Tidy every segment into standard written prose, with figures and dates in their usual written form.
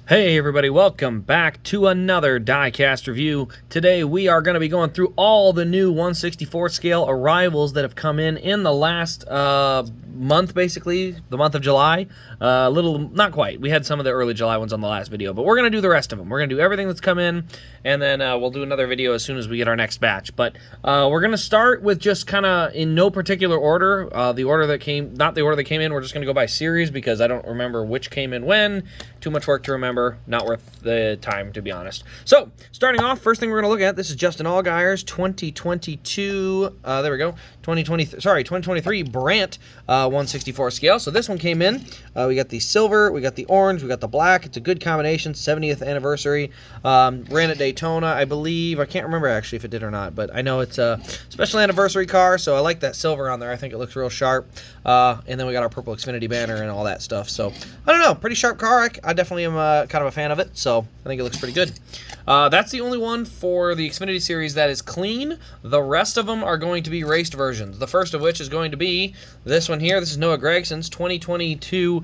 Hey everybody, welcome back to another diecast review. Today we are going to be going through all the new 1/64 scale arrivals that have come in the last month, basically, the month of July. Not quite. We had some of the early July ones on the last video, but we're going to do the rest of them. We're going to do everything that's come in, and then we'll do another video as soon as we get our next batch. But we're going to start with just kind of in no particular order. Not the order that came in. We're just going to go by series because I don't remember which came in when. Too much work to remember. Not worth the time, to be honest. So, starting off, first thing we're going to look at, this is Justin Allgaier's 2022, there we go, 2023 Brandt 1/64 scale. So this one came in. We got the silver, we got the orange, we got the black. It's a good combination, 70th anniversary. Ran at Daytona, I believe. I can't remember actually if it did or not, but I know it's a special anniversary car, so I like that silver on there. I think it looks real sharp. And then we got our purple Xfinity banner and all that stuff. So, I don't know, pretty sharp car. I definitely am kind of a fan of it, so I think it looks pretty good. That's the only one for the Xfinity series that is clean. The rest of them are going to be raced versions. The first of which is going to be this one here. This is Noah Gragson's 2022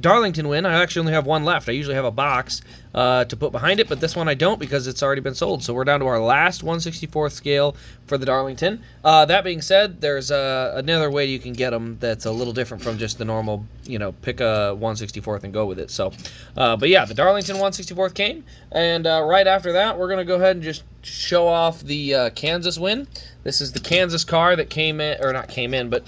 Darlington win. I actually only have one left. I usually have a box to put behind it, but this one I don't because it's already been sold. So we're down to our last 1/64 scale for the Darlington. That being said, there's another way you can get them that's a little different from just the normal, pick a 1/64 and go with it. So, but yeah, the Darlington 1/64 came, and right after that, we're going to go ahead and just show off the Kansas win. This is the Kansas car that came in, or not came in, but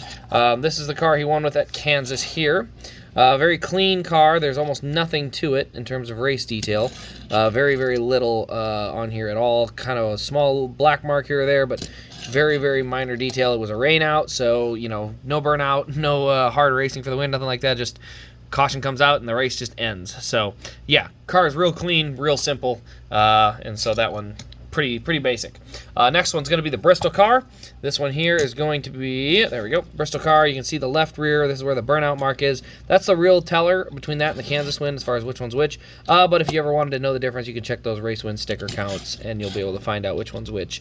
this is the car he won with at Kansas here. Very clean car. There's almost nothing to it in terms of race detail. Very, very little on here at all. Kind of a small black mark here or there, but very, very minor detail. It was a rain out, so, no burnout, no hard racing for the win, nothing like that. Just caution comes out and the race just ends. So, yeah, car is real clean, real simple, and so that one pretty basic. Next one's going to be the Bristol car. This one here is going to be, there we go, Bristol car. You can see the left rear. This is where the burnout mark is. That's the real teller between that and the Kansas win as far as which one's which. But if you ever wanted to know the difference, you can check those race win sticker counts, and you'll be able to find out which one's which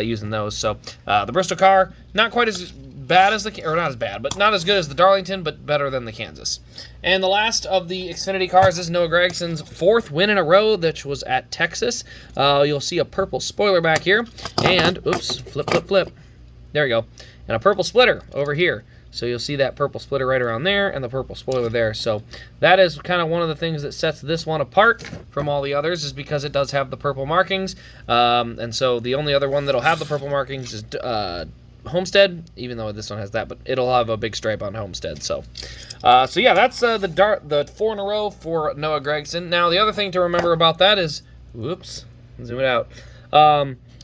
using those. So the Bristol car, not quite as bad as or not as bad, but not as good as the Darlington, but better than the Kansas. And the last of the Xfinity cars is Noah Gragson's 4th win in a row, which was at Texas. You'll see a purple spoiler back here, and, oops, flip. There we go. And a purple splitter over here. So you'll see that purple splitter right around there and the purple spoiler there. So that is kind of one of the things that sets this one apart from all the others is because it does have the purple markings. And so the only other one that'll have the purple markings is Homestead, even though this one has that, but it'll have a big stripe on Homestead. So yeah, that's the 4 in a row for Noah Gragson. Now, the other thing to remember about that is, whoops, zoom it out.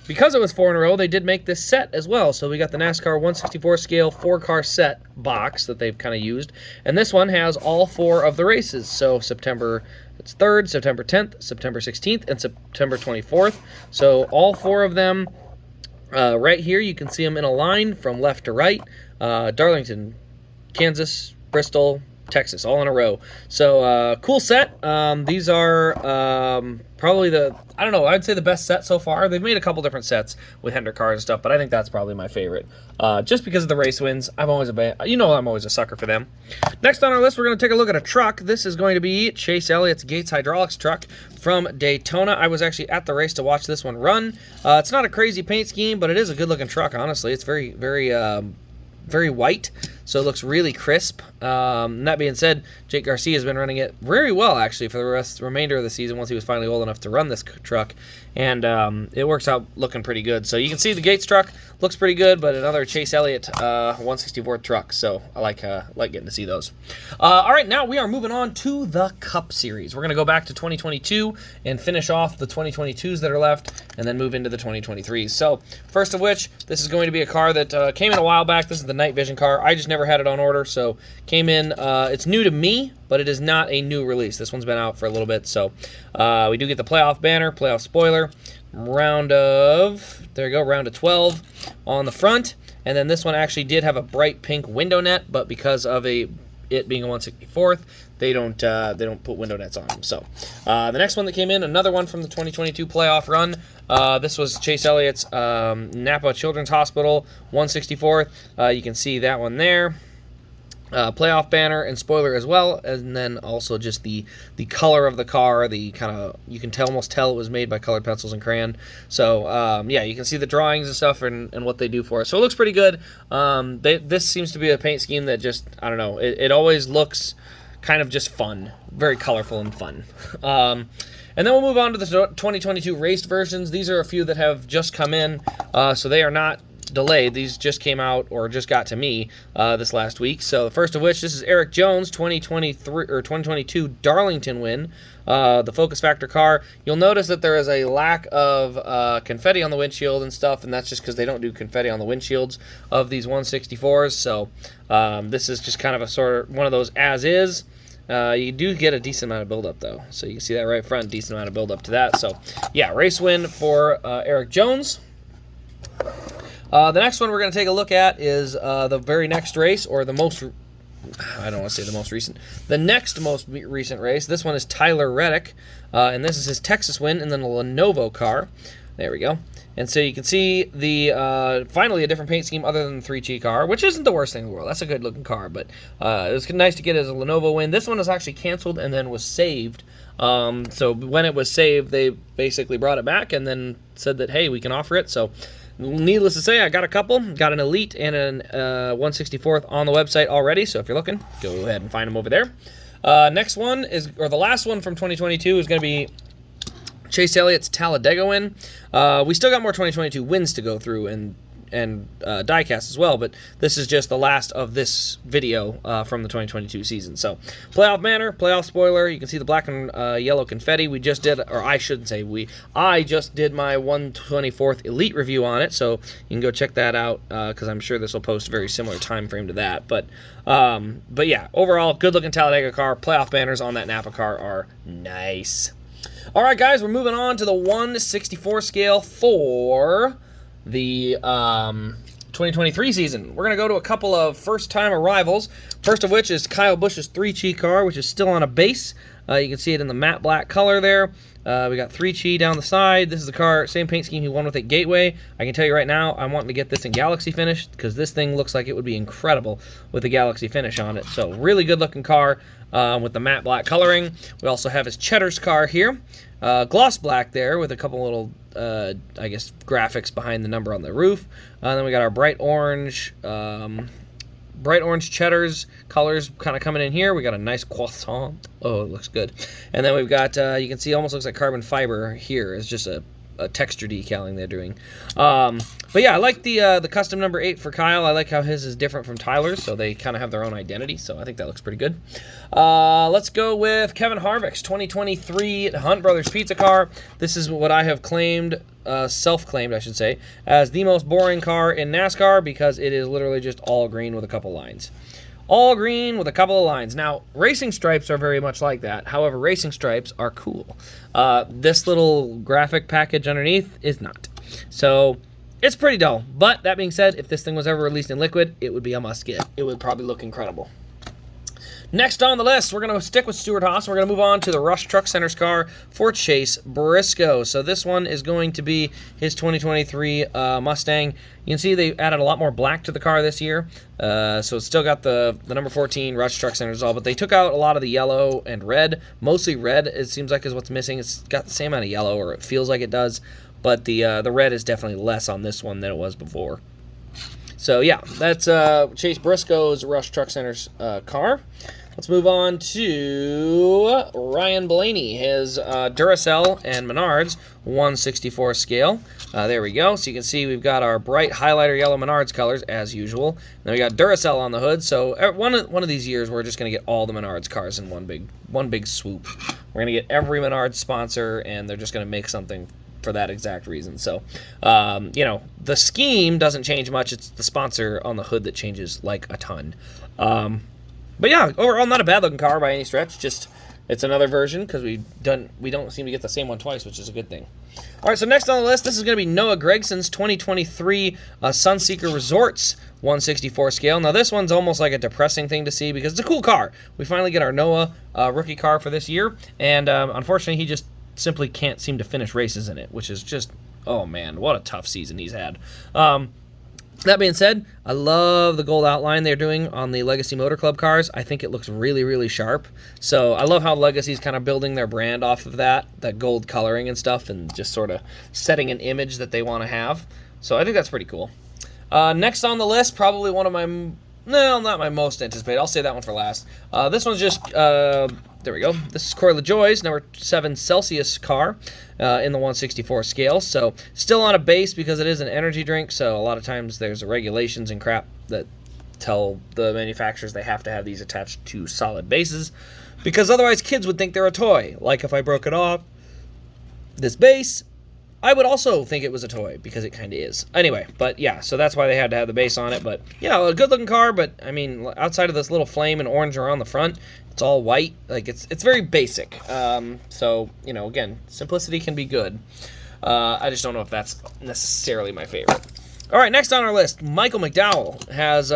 Because it was 4 in a row, they did make this set as well. So we got the NASCAR 1/64 scale 4-car set box that they've kind of used. And this one has all 4 of the races. So September 3rd, September 10th, September 16th, and September 24th. So all 4 of them right here. You can see them in a line from left to right. Darlington, Kansas, Bristol, Texas, all in a row. So, cool set. These are probably I'd say the best set so far. They've made a couple different sets with Hendrick cars and stuff, but I think that's probably my favorite. Just because of the race wins. I'm always a sucker for them. Next on our list, we're going to take a look at a truck. This is going to be Chase Elliott's Gates Hydraulics truck from Daytona. I was actually at the race to watch this one run. It's not a crazy paint scheme, but it is a good-looking truck, honestly. It's very, very white, so it looks really crisp. And that being said, Jake Garcia has been running it very well, actually, for the remainder of the season once he was finally old enough to run this truck, and it works out looking pretty good. So you can see the Gates truck looks pretty good, but another Chase Elliott 1/64 truck, so I like getting to see those. All right, now we are moving on to the Cup Series. We're going to go back to 2022 and finish off the 2022s that are left, and then move into the 2023s. So first of which, this is going to be a car that came in a while back. This is the Night Vision car. I just never had it on order, so came in. It's new to me, but it is not a new release. This one's been out for a little bit, so we do get the playoff banner, playoff spoiler, round of 12 on the front, and then this one actually did have a bright pink window net, but because of it being a 1/64th, they don't put window nets on them. So the next one that came in, another one from the 2022 playoff run. This was Chase Elliott's Napa Children's Hospital 1/64th. You can see that one there. playoff banner and spoiler as well, and then also just the color of the car, the kind of, you can almost tell it was made by colored pencils and crayon. So yeah, you can see the drawings and stuff and what they do for us. So it looks pretty good. This seems to be a paint scheme that just, I don't know, it always looks kind of just fun, very colorful and fun. And then we'll move on to the 2022 raced versions. These are a few that have just come in, so they are not delayed. These just came out or just got to me this last week. So the first of which, this is Eric Jones 2023 or 2022 Darlington win, the Focus Factor car. You'll notice that there is a lack of confetti on the windshield and stuff, and that's just because they don't do confetti on the windshields of these 164s. So this is just kind of a sort of one of those as is. You do get a decent amount of buildup though, so you can see that right front, decent amount of buildup to that. So yeah, race win for Eric Jones. The next one we're going to take a look at is the very next race, or the most, I don't want to say the most recent, the next most recent race. This one is Tyler Reddick, and this is his Texas win in the Lenovo car. There we go. And so you can see the finally a different paint scheme other than the 3G car, which isn't the worst thing in the world. That's a good looking car, but it was nice to get as a Lenovo win. This one was actually canceled and then was saved. So when it was saved, they basically brought it back and then said that, hey, we can offer it. So needless to say, I got a couple. Got an Elite and an 164th on the website already. So if you're looking, go ahead and find them over there. Next one is, or the last one from 2022 is going to be Chase Elliott's Talladega win. We still got more 2022 wins to go through and diecast as well, but this is just the last of this video from the 2022 season. So playoff banner, playoff spoiler, you can see the black and yellow confetti. We just did, or I shouldn't say we, I just did my 124th Elite review on it, so you can go check that out because I'm sure this will post a very similar time frame to that. But yeah, overall, good looking Talladega car. Playoff banners on that Napa car are nice. All right, guys, we're moving on to the 1/64 scale for the 2023 season. We're going to go to a couple of first-time arrivals, first of which is Kyle Busch's 3Chi car, which is still on a base. You can see it in the matte black color there. We got 3Chi down the side. This is the car, same paint scheme he won with at Gateway. I can tell you right now, I'm wanting to get this in Galaxy finish because this thing looks like it would be incredible with the Galaxy finish on it. So really good-looking car with the matte black coloring. We also have his Cheddar's car here. Gloss black there with a couple little, I guess, graphics behind the number on the roof. Then we got our bright orange Cheddar's colors kind of coming in here. We got a nice croissant. Oh, it looks good. And then we've got, you can see, almost looks like carbon fiber here. It's just a texture decaling they're doing. But yeah, I like the custom number 8 for Kyle. I like how his is different from Tyler's, so they kind of have their own identity, so I think that looks pretty good. Let's go with Kevin Harvick's 2023 Hunt Brothers Pizza car. This is what I have claimed, self-claimed, I should say, as the most boring car in NASCAR because it is literally just all green with a couple lines. All green with a couple of lines. Now, racing stripes are very much like that. However, racing stripes are cool. This little graphic package underneath is not. So, it's pretty dull. But, that being said, if this thing was ever released in liquid, it would be a must-get. It would probably look incredible. Next on the list, we're going to stick with Stewart Haas. We're going to move on to the Rush Truck Center's car for Chase Briscoe. So this one is going to be his 2023 Mustang. You can see they added a lot more black to the car this year. So it's still got the number 14 Rush Truck Center's all, but they took out a lot of the yellow and red. Mostly red, it seems like, is what's missing. It's got the same amount of yellow, or it feels like it does, but the red is definitely less on this one than it was before. So yeah, that's Chase Briscoe's Rush Truck Center's car. Let's move on to Ryan Blaney, his Duracell and Menards 1/64 scale. There we go. So you can see we've got our bright highlighter yellow Menards colors as usual. Then we got Duracell on the hood. So one of these years we're just going to get all the Menards cars in one big swoop. We're going to get every Menards sponsor, and they're just going to make something for that exact reason. So, you know, the scheme doesn't change much. It's the sponsor on the hood that changes like a ton. But yeah, overall not a bad looking car by any stretch. Just it's another version because we don't seem to get the same one twice, which is a good thing. All right, so next on the list, this is going to be Noah Gregson's 2023 Sunseeker Resorts 1/64 scale. Now this one's almost like a depressing thing to see because it's a cool car. We finally get our Noah rookie car for this year, and unfortunately he just simply can't seem to finish races in it, which is just, oh man, what a tough season he's had. That being said, I love the gold outline they're doing on the Legacy Motor Club cars. I think it looks really, really sharp. So I love how Legacy's kind of building their brand off of that gold coloring and stuff, and just sort of setting an image that they want to have. So I think that's pretty cool. Next on the list, probably one of my, no, not my most anticipated. I'll say that one for last. This one's just, there we go. This is Corey LaJoie's number 7 Celsius car in the 164 scale. So still on a base because it is an energy drink. So a lot of times there's regulations and crap that tell the manufacturers they have to have these attached to solid bases, because otherwise kids would think they're a toy. Like if I broke it off this base, I would also think it was a toy, because it kind of is. Anyway, but yeah, so that's why they had to have the base on it. But yeah, a good-looking car, but I mean, outside of this little flame and orange around the front, it's all white. Like, it's very basic. So, you know, again, simplicity can be good. I just don't know if that's necessarily my favorite. All right, next on our list, Michael McDowell has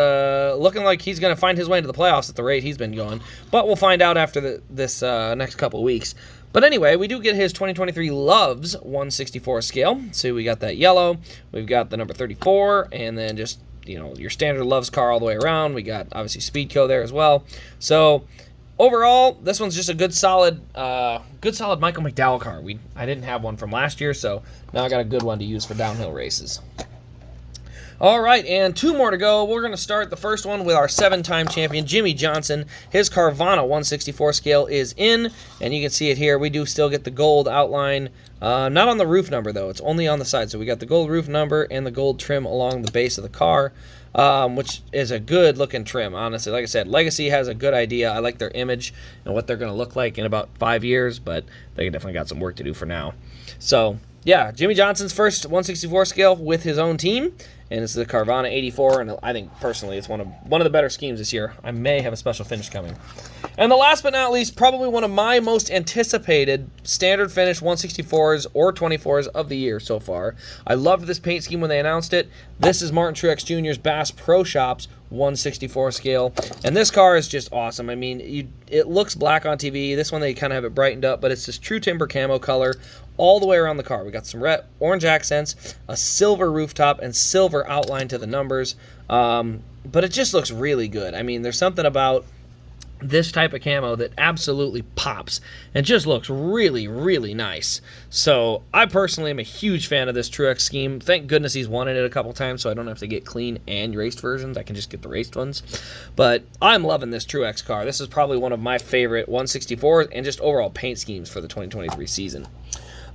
looking like he's going to find his way into the playoffs at the rate he's been going. But we'll find out after this next couple of weeks. But anyway, we do get his 2023 Loves 164 scale. So we got that yellow, we've got the number 34, and then just, you know, your standard Loves car all the way around. We got, obviously, Speedco there as well. So overall, this one's just a good solid Michael McDowell car. I didn't have one from last year, so now I got a good one to use for downhill races. All right, and 2 more to go. We're going to start the first one with our 7-time champion, Jimmy Johnson. His Carvana 164 scale is in, and you can see it here. We do still get the gold outline. Not on the roof number, though. It's only on the side. So we got the gold roof number and the gold trim along the base of the car, which is a good-looking trim, honestly. Like I said, Legacy has a good idea. I like their image and what they're going to look like in about 5 years, but they definitely got some work to do for now. So, yeah, Jimmy Johnson's first 164 scale with his own team, and it's the Carvana 84, and I think, personally, it's one of the better schemes this year. I may have a special finish coming. And the last but not least, probably one of my most anticipated standard finish 164s or 24s of the year so far. I loved this paint scheme when they announced it. This is Martin Truex Jr.'s Bass Pro Shops 164 scale, and this car is just awesome. I mean, it looks black on TV. This one, they kind of have it brightened up, but it's this true timber camo color all the way around the car. We got some red, orange accents, a silver rooftop, and silver outline to the numbers, but it just looks really good. I mean, there's something about this type of camo that absolutely pops and just looks really, really nice. So I personally am a huge fan of this Truex scheme. Thank goodness he's won it a couple times, so I don't have to get clean and raced versions. I can just get the raced ones. But I'm loving this Truex car. This is probably one of my favorite 164s and just overall paint schemes for the 2023 season.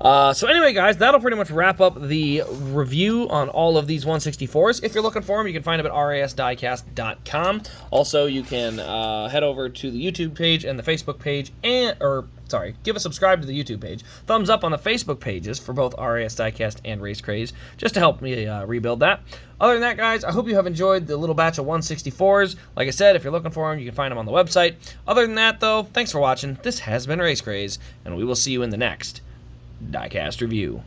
So anyway, guys, that'll pretty much wrap up the review on all of these 164s. If you're looking for them, you can find them at rasdiecast.com. Also, you can head over to the YouTube page and the Facebook page, give a subscribe to the YouTube page. Thumbs up on the Facebook pages for both RAS Diecast and Race Craze, just to help me rebuild that. Other than that, guys, I hope you have enjoyed the little batch of 164s. Like I said, if you're looking for them, you can find them on the website. Other than that, though, thanks for watching. This has been Race Craze, and we will see you in the next Diecast review.